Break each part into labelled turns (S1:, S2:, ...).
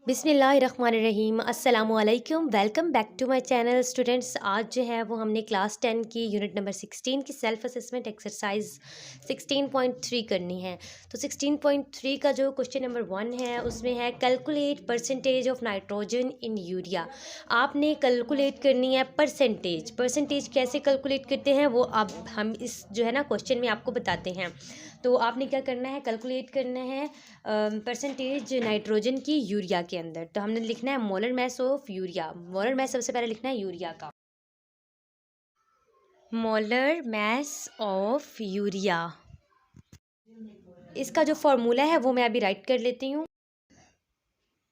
S1: बिस्मिल्लाहिर्रहमानिर्रहीम अस्सलामुअलैकुम। Welcome back to my channel students. आज जो है वो हमने क्लास 10 की यूनिट नंबर 16 की सेल्फ असेसमेंट एक्सरसाइज 16.3 करनी है। तो 16.3 का जो क्वेश्चन नंबर 1 है उसमें है calculate percentage of nitrogen in urea. आपने कैलकुलेट करनी है परसेंटेज कैसे कैलकुलेट करते हैं वो अब हम इस जो है ना क्वेश्चन में आपको बताते हैं। तो आपने क्या करना है, कैलकुलेट करना है परसेंटेज नाइट्रोजन की यूरिया के अंदर। तो हमने लिखना है molar mass of urea. Molar mass सबसे पहले लिखना है यूरिया का, मोलर मैस ऑफ यूरिया। इसका जो फॉर्मूला है वो मैं अभी राइट कर लेती हूँ।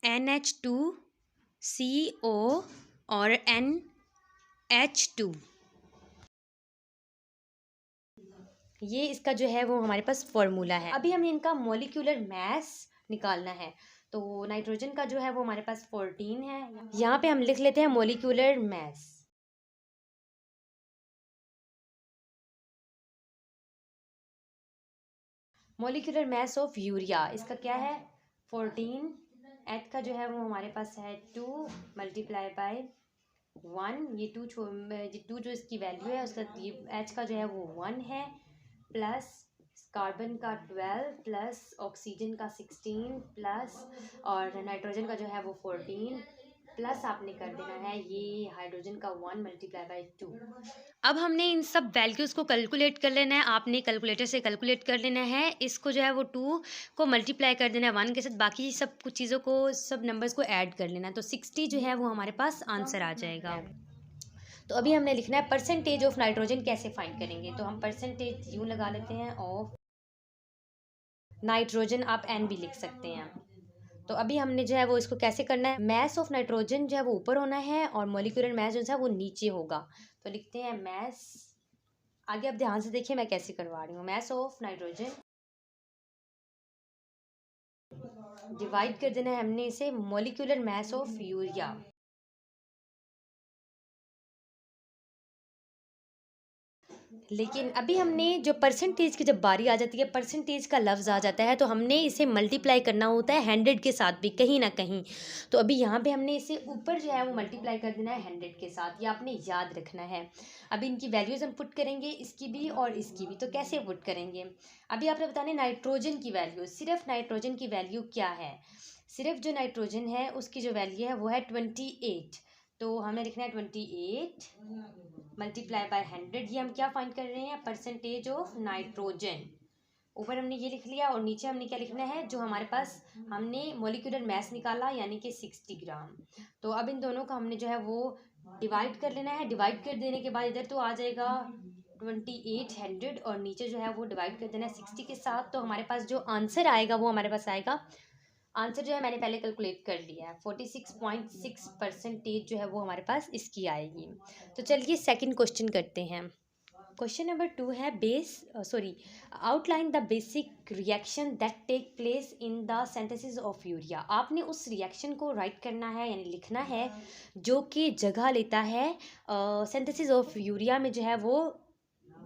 S1: NH2CO और NH2, ये इसका जो है वो हमारे पास फॉर्मूला है। अभी हमें इनका मॉलिक्यूलर मैस निकालना है। तो नाइट्रोजन का जो है वो हमारे पास 14 है। यहाँ पे हम लिख लेते हैं molecular mass. Molecular mass of urea इसका क्या है 14। एच का जो है वो हमारे पास है 2 मल्टीप्लाई बाय 1। ये टू जो इसकी वैल्यू है उसका ये एच का जो है वो 1 है, प्लस कार्बन का 12 प्लस ऑक्सीजन का 16 प्लस और नाइट्रोजन का जो है वो 14 प्लस आपने कर देना है ये हाइड्रोजन का 1 मल्टीप्लाई बाय 2। अब हमने इन सब वैल्यूज़ को कैलकुलेट कर लेना है। आपने कैलकुलेटर से कैलकुलेट कर लेना है। इसको जो है वो 2 को मल्टीप्लाई कर देना है 1 के साथ, बाकी सब कुछ चीज़ों को सब नंबर्स को ऐड कर लेना है। तो 60 जो है वो हमारे पास आंसर आ जाएगा। तो अभी हमने लिखना है परसेंटेज ऑफ नाइट्रोजन कैसे फाइंड करेंगे। तो हम परसेंटेज यूँ लगा लेते हैं ऑफ नाइट्रोजन, आप एन भी लिख सकते हैं। तो अभी हमने जो है वो इसको कैसे करना है, मैस ऑफ नाइट्रोजन जो है वो ऊपर होना है और मॉलिक्यूलर मैस जो है वो नीचे होगा। तो लिखते हैं मैस, आगे आप ध्यान से देखिए मैं कैसे करवा रही हूँ। मैस ऑफ नाइट्रोजन डिवाइड कर देना है हमने इसे मॉलिक्यूलर मैस ऑफ यूरिया। लेकिन अभी हमने जो परसेंटेज की जब बारी आ जाती है, परसेंटेज का लफ्ज़ आ जाता है, तो हमने इसे मल्टीप्लाई करना होता है 100 के साथ भी कहीं ना कहीं। तो अभी यहाँ पे हमने इसे ऊपर जो है वो मल्टीप्लाई कर देना है 100 के साथ, ये आपने याद रखना है। अभी इनकी वैल्यूज़ हम पुट करेंगे, इसकी भी और इसकी भी। तो कैसे पुट करेंगे, अभी आपने बताने नाइट्रोजन की वैल्यू, सिर्फ नाइट्रोजन की वैल्यू क्या है। सिर्फ जो नाइट्रोजन है उसकी जो वैल्यू है वो है 28। तो हमें लिखना है 28 मल्टीप्लाई बाय 100। ये हम क्या फाइंड कर रहे हैं, परसेंटेज ऑफ नाइट्रोजन। ऊपर हमने ये लिख लिया और नीचे हमने क्या लिखना है, जो हमारे पास हमने मॉलिक्यूलर मैस निकाला यानी कि 60 ग्राम। तो अब इन दोनों का हमने जो है वो डिवाइड कर लेना है। डिवाइड कर देने के बाद इधर तो आ जाएगा 2800 और नीचे जो है वो डिवाइड कर देना है 60 के साथ। तो हमारे पास जो आंसर आएगा वो हमारे पास आएगा, आंसर जो है मैंने पहले कैलकुलेट कर लिया है 46.6 परसेंटेज जो है वो हमारे पास इसकी आएगी। तो चलिए सेकंड क्वेश्चन करते हैं। क्वेश्चन नंबर 2 है outline the basic reaction that take place in the synthesis of urea. आपने उस रिएक्शन को राइट करना है यानी लिखना है जो कि जगह लेता है सिंथेसिस ऑफ यूरिया में जो है वो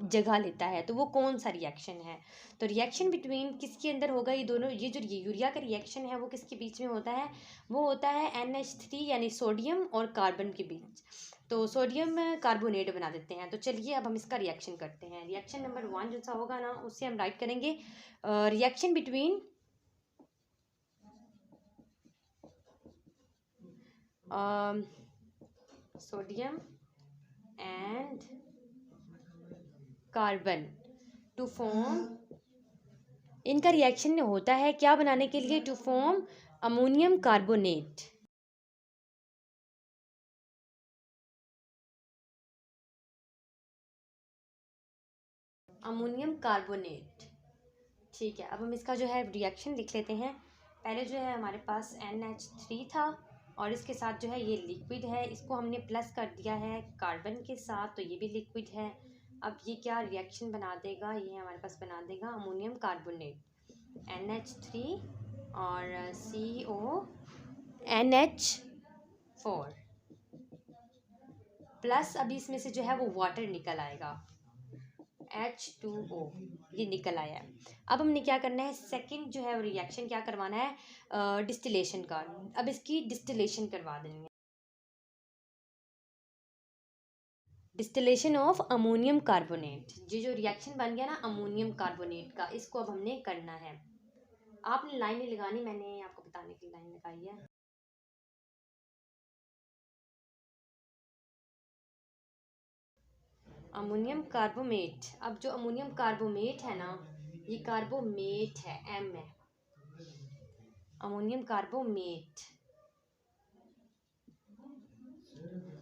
S1: जगह लेता है। तो वो कौन सा रिएक्शन है, तो रिएक्शन बिटवीन किसके अंदर होगा, ये दोनों, ये जो यूरिया का रिएक्शन है वो किसके बीच में होता है, वो होता है NH3 यानी सोडियम और कार्बन के बीच। तो सोडियम कार्बोनेट बना देते हैं। तो चलिए अब हम इसका रिएक्शन करते हैं। रिएक्शन नंबर 1 जो सा होगा ना उससे हम राइट करेंगे reaction between sodium and carbon to form, इनका रिएक्शन होता है क्या बनाने के लिए, to form ammonium carbonate. Ammonium carbonate, ठीक है। अब हम इसका जो है रिएक्शन लिख लेते हैं। पहले जो है हमारे पास NH3 था और इसके साथ जो है ये लिक्विड है, इसको हमने प्लस कर दिया है कार्बन के साथ, तो ये भी लिक्विड है। अब ये क्या रिएक्शन बना देगा, ये हमारे पास बना देगा अमोनियम कार्बोनेट, NH3 और CONH4 प्लस अभी इसमें से जो है वो वाटर निकल आएगा। H2O, ये निकल आया है। अब हमने क्या करना है, सेकंड जो है रिएक्शन क्या करवाना है, डिस्टिलेशन का। अब इसकी डिस्टिलेशन करवा देनी है, डिस्टिलेशन ऑफ अमोनियम कार्बोनेट। ये जो रिएक्शन बन गया ना अमोनियम कार्बोनेट का, इसको अब हमने करना है। आपने लाइन नहीं लगानी, मैंने आपको बताने के लिए लाइन लगाई है। अमोनियम कार्बोमेट, अब जो अमोनियम कार्बोमेट है ना, ये कार्बोमेट है, एम है, अमोनियम कार्बोमेट।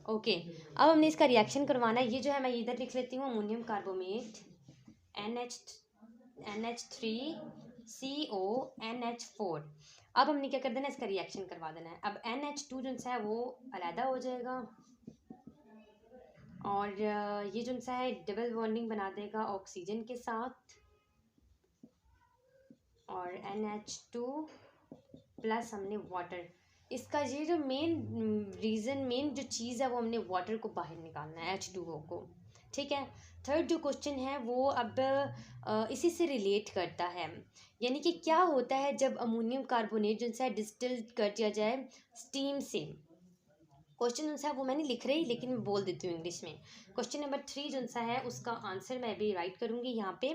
S1: ओके, अब हमने इसका रिएक्शन करवाना है। ये जो है मैं इधर लिख लेती हूँ, अमोनियम कार्बोमेट NH3CO NH4। अब हमने क्या कर देना है, इसका रिएक्शन करवा देना है। अब NH2 जो है वो अलहदा हो जाएगा, और ये जो है डबल बॉन्डिंग बना देगा ऑक्सीजन के साथ, और NH2 प्लस हमने वाटर। इसका ये जो मेन जो चीज़ है वो हमने वाटर को बाहर निकालना है, H2O को। ठीक है, थर्ड जो क्वेश्चन है वो अब इसी से रिलेट करता है, यानी कि क्या होता है जब अमोनियम कार्बोनेट जो है डिस्टिल कर दिया जाए स्टीम से। क्वेश्चन जो है वो मैंने लिख रही, लेकिन मैं बोल देती हूँ इंग्लिश में। क्वेश्चन नंबर 3 जो है उसका आंसर मैं भी राइट करूँगी यहाँ पे,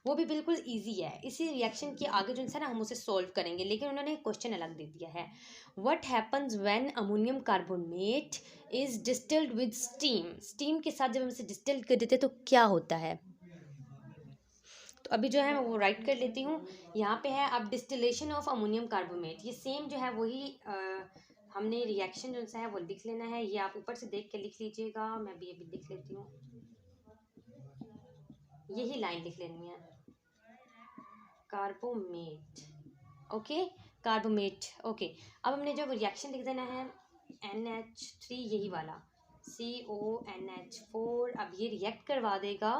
S1: वो भी बिल्कुल इजी है। इसी रिएक्शन के आगे जो है ना हम उसे सॉल्व करेंगे, लेकिन उन्होंने क्वेश्चन अलग दे दिया है। What happens when ammonium carbonate is distilled with steam. Steam के साथ जब हम इसे डिस्टिल कर देते हैं तो क्या होता है। तो अभी जो है मैं वो राइट कर लेती हूँ। यहाँ पे है अब डिस्टिलेशन ऑफ अमोनियम कार्बोनेट, ये सेम जो है वही हमने रिएक्शन जो है वो लिख लेना है। ये आप ऊपर से देख के लिख लीजिएगा, मैं भी अभी लिख लेती हूँ, यही लाइन लिख लेनी है, कार्बोमेट। ओके, कार्बोमेट। ओके, अब हमने जो रिएक्शन लिख देना है NH3 यही वाला CONH4। अब ये रिएक्ट करवा देगा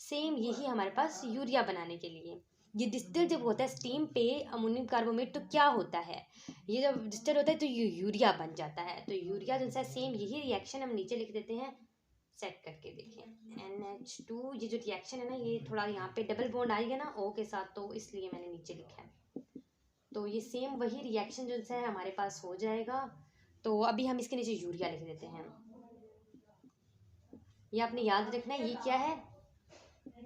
S1: सेम यही हमारे पास यूरिया बनाने के लिए। ये डिस्टिल जब होता है स्टीम पे अमोनियम कार्बोमेट तो क्या होता है, ये जब डिस्टिल होता है तो ये यूरिया बन जाता है। तो यूरिया जो है सेम यही रिएक्शन हम नीचे लिख देते हैं, सेट करके देखें NH2। ये जो रिएक्शन है ना ये थोड़ा यहाँ पे डबल बॉन्ड आएगा ना O के साथ, तो इसलिए मैंने नीचे लिखा है। तो ये सेम वही रिएक्शन जो है हमारे पास हो जाएगा। तो अभी हम इसके नीचे यूरिया लिख देते हैं। ये आपने याद रखना है, ये क्या है,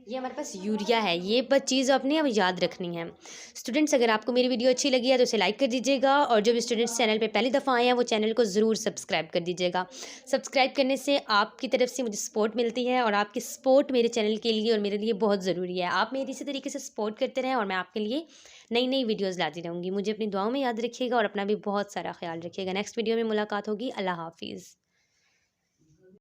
S1: ये हमारे पास यूरिया है। ये बस चीज़ आपने अब याद रखनी है। स्टूडेंट्स, अगर आपको मेरी वीडियो अच्छी लगी है तो उसे लाइक कर दीजिएगा, और जो भी स्टूडेंट्स चैनल पे पहली दफ़ा आए हैं वो चैनल को ज़रूर सब्सक्राइब कर दीजिएगा। सब्सक्राइब करने से आपकी तरफ से मुझे सपोर्ट मिलती है, और आपकी सपोर्ट मेरे चैनल के लिए और मेरे लिए बहुत ज़रूरी है। आप मेरी इसी तरीके से सपोर्ट करते रहें और मैं आपके लिए नई नई वीडियोज़ लाती रहूँगी। मुझे अपनी दुआओं में याद रखिएगा और अपना भी बहुत सारा ख्याल रखिएगा। नेक्स्ट वीडियो में मुलाकात होगी। अल्लाह हाफिज़।